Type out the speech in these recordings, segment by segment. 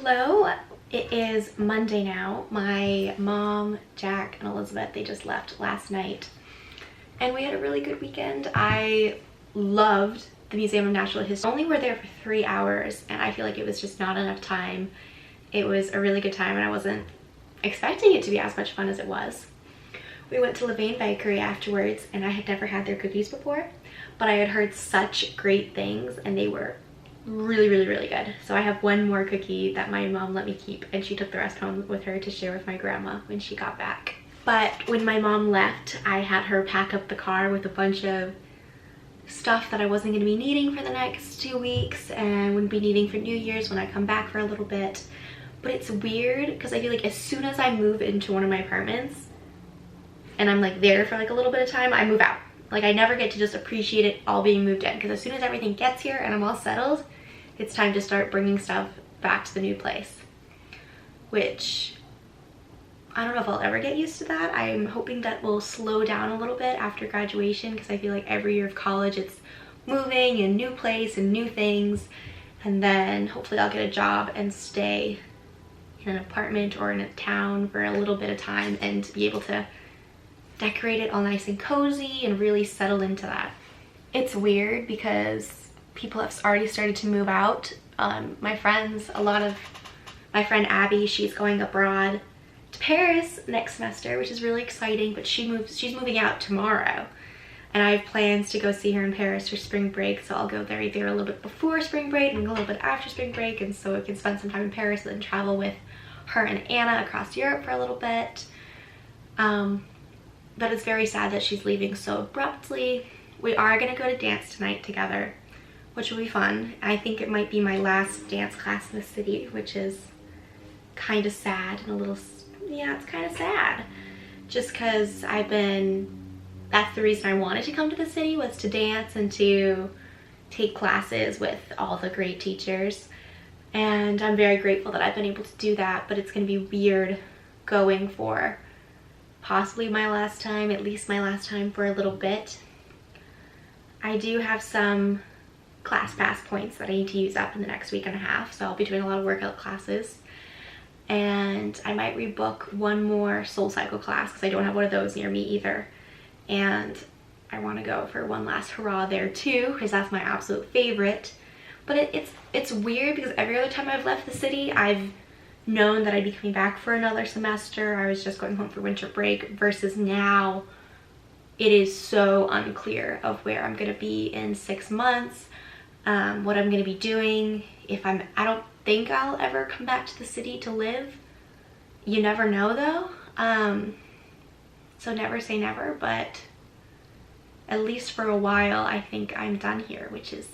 Hello, it is Monday now. My mom, Jack, and Elizabeth, they just left last night and we had a really good weekend. I loved the Museum of Natural History. Only were there for 3 hours and I feel like it was just not enough time. It was a really good time and I wasn't expecting it to be as much fun as it was. We went to Levain Bakery afterwards and I had never had their cookies before, but I had heard such great things and they were really good. So I have one more cookie that my mom let me keep and she took the rest home with her to share with my grandma when she got back. But when my mom left, I had her pack up the car with a bunch of stuff that I wasn't going to be needing for the next 2 weeks and wouldn't be needing for New Year's when I come back for a little bit. But it's weird because I feel like as soon as I move into one of my apartments and I'm like there for like a little bit of time, I move out. Like I never get to just appreciate it all being moved in, because as soon as everything gets here and I'm all settled, it's time to start bringing stuff back to the new place, which I don't know if I'll ever get used to that. I'm hoping that will slow down a little bit after graduation, because I feel like every year of college it's moving and new place and new things, and then hopefully I'll get a job and stay in an apartment or in a town for a little bit of time and be able to decorate it all nice and cozy and really settle into that. It's weird because people have already started to move out. My friends, my friend Abby, she's going abroad to Paris next semester, which is really exciting, but she's moving out tomorrow. And I have plans to go see her in Paris for spring break, so I'll go there either a little bit before spring break and a little bit after spring break, and so I can spend some time in Paris and then travel with her and Anna across Europe for a little bit. But it's very sad that she's leaving so abruptly. We are gonna go to dance tonight together, which will be fun. I think it might be my last dance class in the city, which is kind of sad and a little, yeah, it's kind of sad. Just because that's the reason I wanted to come to the city, was to dance and to take classes with all the great teachers. And I'm very grateful that I've been able to do that, but it's gonna be weird going for possibly my last time, at least my last time for a little bit. I do have some class pass points that I need to use up in the next week and a half, so I'll be doing a lot of workout classes. And I might rebook one more Soul Cycle class because I don't have one of those near me either. And I want to go for one last hurrah there too, because that's my absolute favorite. But it's weird because every other time I've left the city, I've known that I'd be coming back for another semester. I was just going home for winter break, versus now it is so unclear of where I'm going to be in 6 months, what I'm going to be doing. I don't think I'll ever come back to the city to live. You never know though. So never say never, but at least for a while I think I'm done here, which is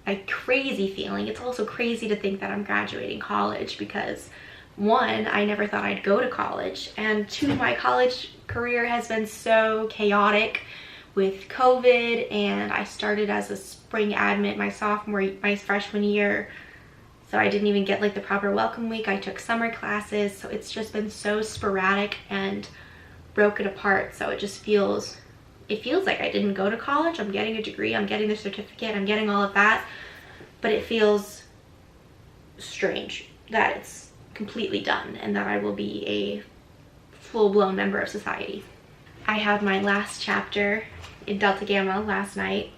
a crazy feeling. It's also crazy to think that I'm graduating college, because one, I never thought I'd go to college, and two, my college career has been so chaotic with COVID, and I started as a spring admit my freshman year, so I didn't even get like the proper welcome week. I took summer classes, so it's just been so sporadic and broken apart. So it feels like I didn't go to college. I'm getting a degree, I'm getting the certificate, I'm getting all of that, but it feels strange that it's completely done and that I will be a full-blown member of society. I had my last chapter in Delta Gamma last night.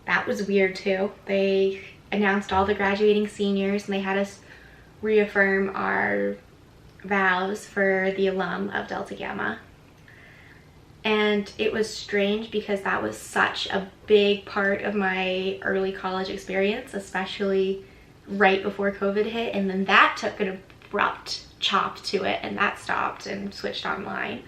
That was weird too. They announced all the graduating seniors and they had us reaffirm our vows for the alum of Delta Gamma. And it was strange because that was such a big part of my early college experience, especially right before COVID hit, and then that took an abrupt chop to it and that stopped and switched online.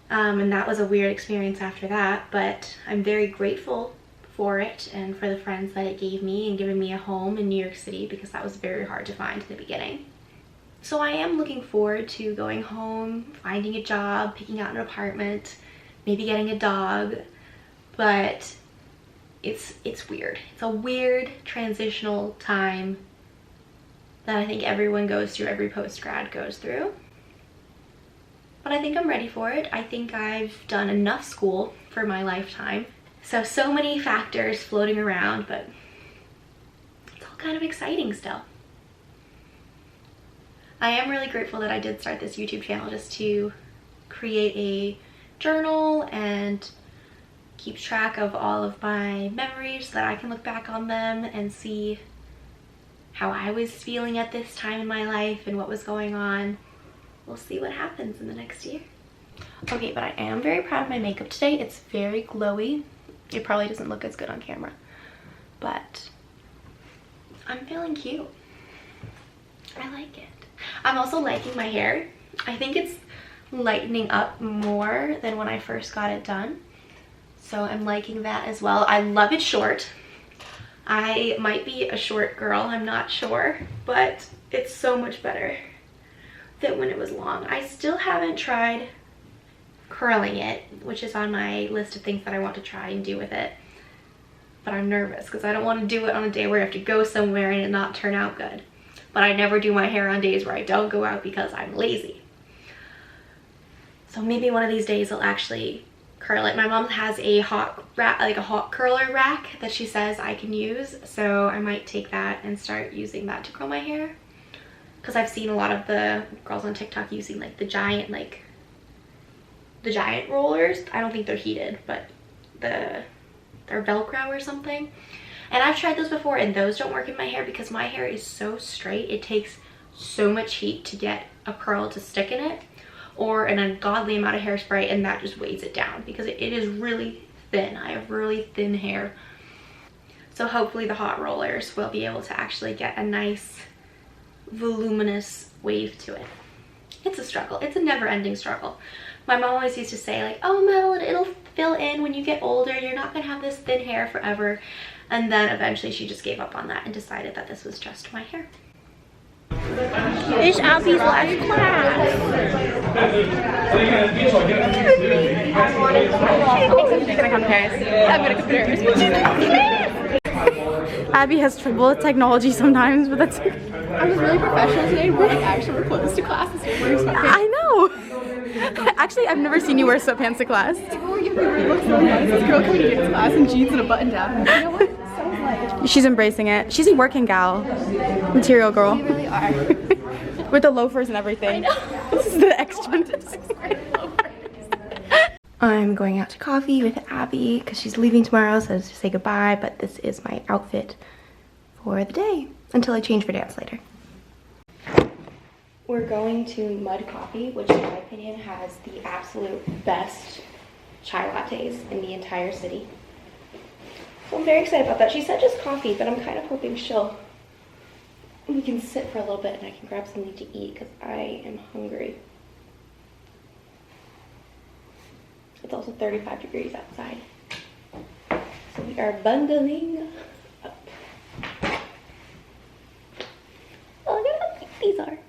And that was a weird experience after that, but I'm very grateful for it and for the friends that it gave me and given me a home in New York City, because that was very hard to find in the beginning. So I am looking forward to going home, finding a job, picking out an apartment, maybe getting a dog, but it's weird. It's a weird transitional time that I think everyone goes through, every post-grad goes through. But I think I'm ready for it. I think I've done enough school for my lifetime. So many factors floating around, but it's all kind of exciting still. I am really grateful that I did start this YouTube channel just to create a journal and keep track of all of my memories so that I can look back on them and see how I was feeling at this time in my life and what was going on. We'll see what happens in the next year. Okay, but I am very proud of my makeup today. It's very glowy. It probably doesn't look as good on camera, but I'm feeling cute. I like it. I'm also liking my hair. I think it's lightening up more than when I first got it done. So I'm liking that as well. I love it short. I might be a short girl, I'm not sure, but it's so much better than when it was long. I still haven't tried curling it, which is on my list of things that I want to try and do with it. But I'm nervous because I don't want to do it on a day where I have to go somewhere and it not turn out good. But I never do my hair on days where I don't go out because I'm lazy. So maybe one of these days I'll actually curl it. My mom has a hot rack, like a hot curler rack that she says I can use. So I might take that and start using that to curl my hair. Because I've seen a lot of the girls on TikTok using like the giant rollers. I don't think they're heated, but they're Velcro or something. And I've tried those before and those don't work in my hair because my hair is so straight. It takes so much heat to get a curl to stick in it, or an ungodly amount of hairspray, and that just weighs it down because it is really thin. I have really thin hair. So hopefully the hot rollers will be able to actually get a nice voluminous wave to it. It's a struggle. It's a never-ending struggle. My mom always used to say like, oh Mel, it'll fill in when you get older. You're not gonna have this thin hair forever. And then eventually she just gave up on that and decided that this was just my hair. It's Abby's last class. I'm gonna compare. Abby has trouble with technology sometimes, but that's okay. I was really professional today. We're actually close to class. I know. Actually, I've never seen you wear sweatpants to class. Oh, you look so nice. This girl coming to dance class in jeans and a button down. You know what? She's embracing it. She's a working gal. Material girl. We really are. With the loafers and everything. This is the extra. I'm going out to coffee with Abby because she's leaving tomorrow, so to say goodbye, but this is my outfit for the day until I change for dance later. We're going to Mud Coffee, which in my opinion has the absolute best chai lattes in the entire city. So I'm very excited about that. She said just coffee, but I'm kind of hoping we can sit for a little bit and I can grab something to eat because I am hungry. It's also 35 degrees outside. So we are bundling up. Oh, look at how cute these are.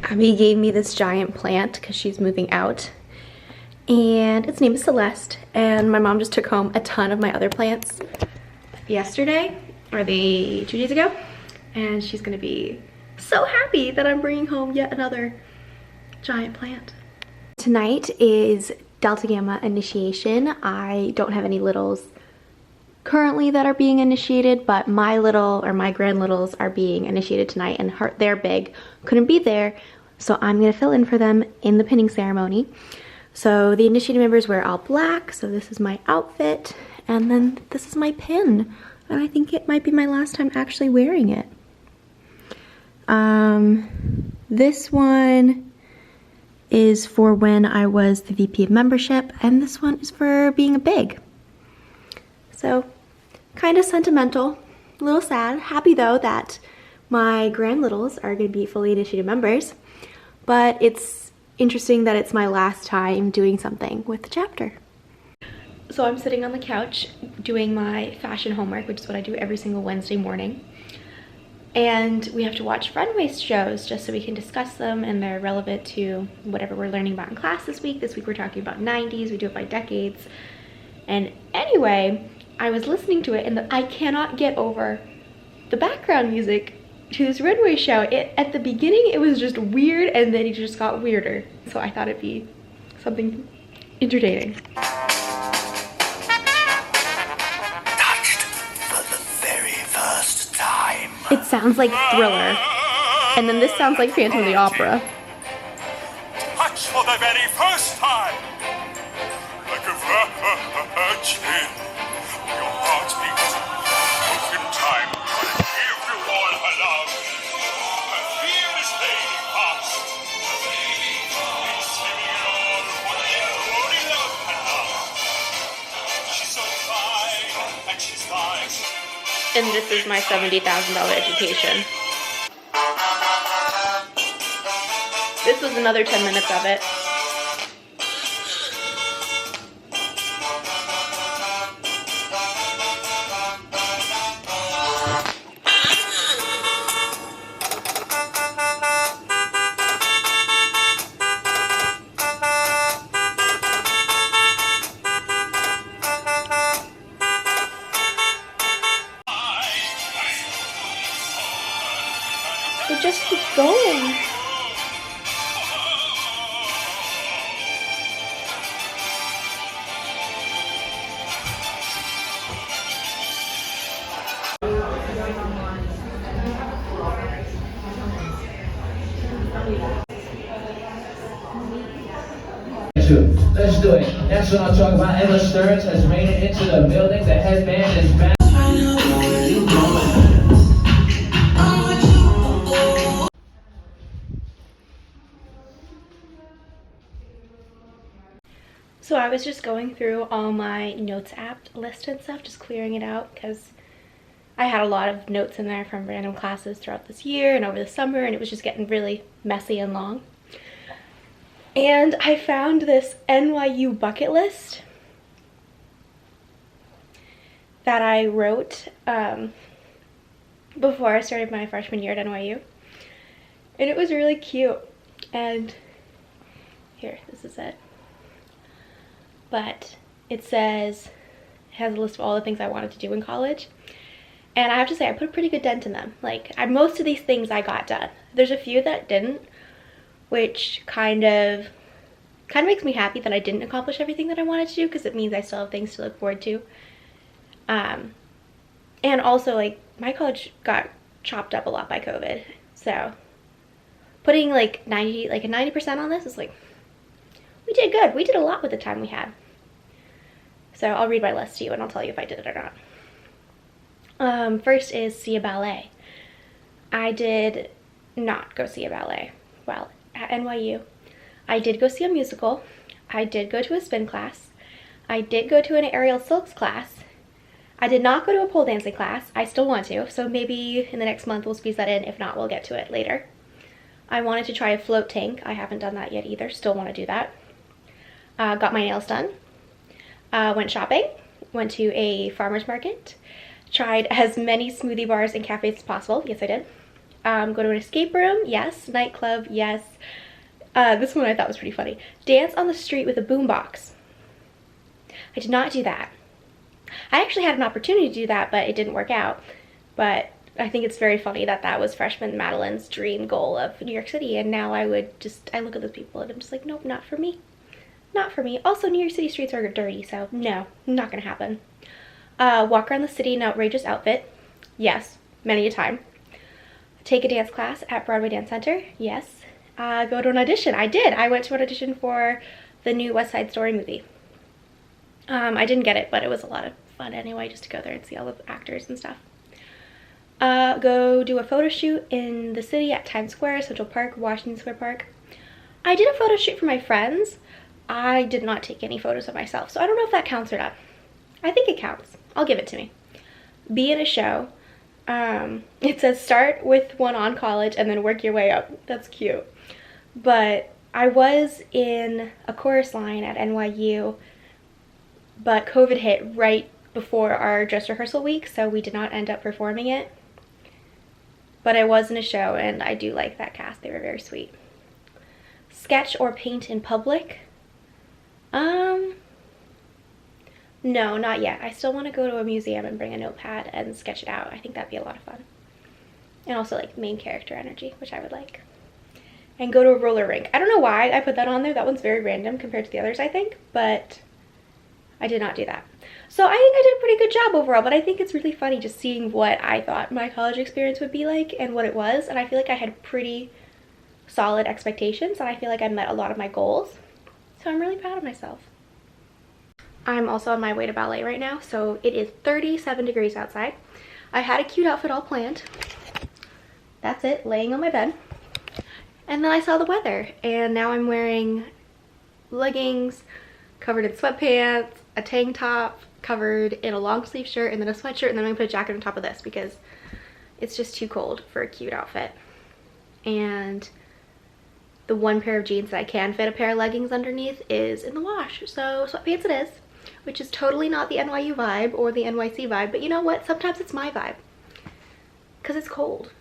Abby gave me this giant plant because she's moving out, and its name is Celeste, and my mom just took home a ton of my other plants yesterday, or 2 days ago, and she's gonna be so happy that I'm bringing home yet another giant plant. Tonight is Delta Gamma initiation. I don't have any littles currently that are being initiated, but my grand littles are being initiated tonight, and they're big, couldn't be there, so I'm gonna fill in for them in the pinning ceremony. So the initiated members wear all black, so this is my outfit, and then this is my pin, and I think it might be my last time actually wearing it. This one is for when I was the VP of membership, and this one is for being a big. So kind of sentimental, a little sad. Happy though that my grand littles are going to be fully initiated members, but it's interesting that it's my last time doing something with the chapter. So I'm sitting on the couch doing my fashion homework, which is what I do every single Wednesday morning. And we have to watch runway shows just so we can discuss them and they're relevant to whatever we're learning about in class this week. This week we're talking about 90s, we do it by decades. And anyway, I was listening to it and I cannot get over the background music to this runway show. At the beginning it was just weird and then it just got weirder. So I thought it'd be something entertaining. Touched for the very first time. It sounds like Thriller. And then this sounds like Phantom of the Opera. Touched for the very first time. Like a virgin. Your heart beats. Broken time. But give you all her love. Her fear is fading fast. It's giving it all for the only love and love. She's so fine and she's fine. And this is my $70,000 education. This was another 10 minutes of it. It just keeps going. Let's do it. That's what I'm talking about. Emma Stearns has made it into the building. The headband is back. So I was just going through all my notes app list and stuff, just clearing it out because I had a lot of notes in there from random classes throughout this year and over the summer, and it was just getting really messy and long. And I found this NYU bucket list that I wrote before I started my freshman year at NYU. And it was really cute. And here, this is it. But it says, it has a list of all the things I wanted to do in college. And I have to say, I put a pretty good dent in them. Like, most of these things I got done. There's a few that didn't, which kind of makes me happy that I didn't accomplish everything that I wanted to do, because it means I still have things to look forward to. And also, like, my college got chopped up a lot by COVID, so putting like a 90% on this is like, we did good. We did a lot with the time we had. So I'll read my list to you and I'll tell you if I did it or not. First is see a ballet. I did not go see a ballet. Well, at NYU, I did go see a musical. I did go to a spin class. I did go to an aerial silks class. I did not go to a pole dancing class. I still want to, so maybe in the next month we'll squeeze that in. If not, we'll get to it later. I wanted to try a float tank. I haven't done that yet either. Still want to do that. Got my nails done. Went shopping. Went to a farmer's market. Tried as many smoothie bars and cafes as possible. Yes, I did. Go to an escape room. Yes. Nightclub. Yes. This one I thought was pretty funny. Dance on the street with a boombox. I did not do that. I actually had an opportunity to do that, but it didn't work out. But I think it's very funny that that was freshman Madeleine's dream goal of New York City, and now I look at those people and I'm just like, nope, not for me. Not for me. Also, New York City streets are dirty, so no, not gonna happen. Walk around the city in an outrageous outfit. Yes, many a time. Take a dance class at Broadway Dance Center. Yes. Go to an audition. I did. I went to an audition for the new West Side Story movie. I didn't get it, but it was a lot of fun anyway, just to go there and see all the actors and stuff. Go do a photo shoot in the city at Times Square, Central Park, Washington Square Park. I did a photo shoot for my friends. I did not take any photos of myself, so I don't know if that counts or not. I think it counts. I'll give it to me. Be in a show. It says start with one on college and then work your way up. That's cute. But I was in a chorus line at NYU, but COVID hit right before our dress rehearsal week, so we did not end up performing it. but I was in a show and I do like that cast. They were very sweet. Sketch or paint in public? No, not yet. I still want to go to a museum and bring a notepad and sketch it out. I think that'd be a lot of fun. And also like main character energy, which I would like. And go to a roller rink. I don't know why I put that on there. That one's very random compared to the others, I think, but I did not do that. So I think I did a pretty good job overall, but I think it's really funny just seeing what I thought my college experience would be like and what it was. And I feel like I had pretty solid expectations, and I feel like I met a lot of my goals. So I'm really proud of myself. I'm also on my way to ballet right now, so it is 37 degrees outside. I had a cute outfit all planned. That's it, laying on my bed. And then I saw the weather, and now I'm wearing leggings covered in sweatpants, a tank top covered in a long sleeve shirt, and then a sweatshirt, and then I'm gonna put a jacket on top of this because it's just too cold for a cute outfit. And the one pair of jeans that I can fit a pair of leggings underneath is in the wash, so sweatpants it is, which is totally not the NYU vibe or the NYC vibe, but you know what? Sometimes it's my vibe because it's cold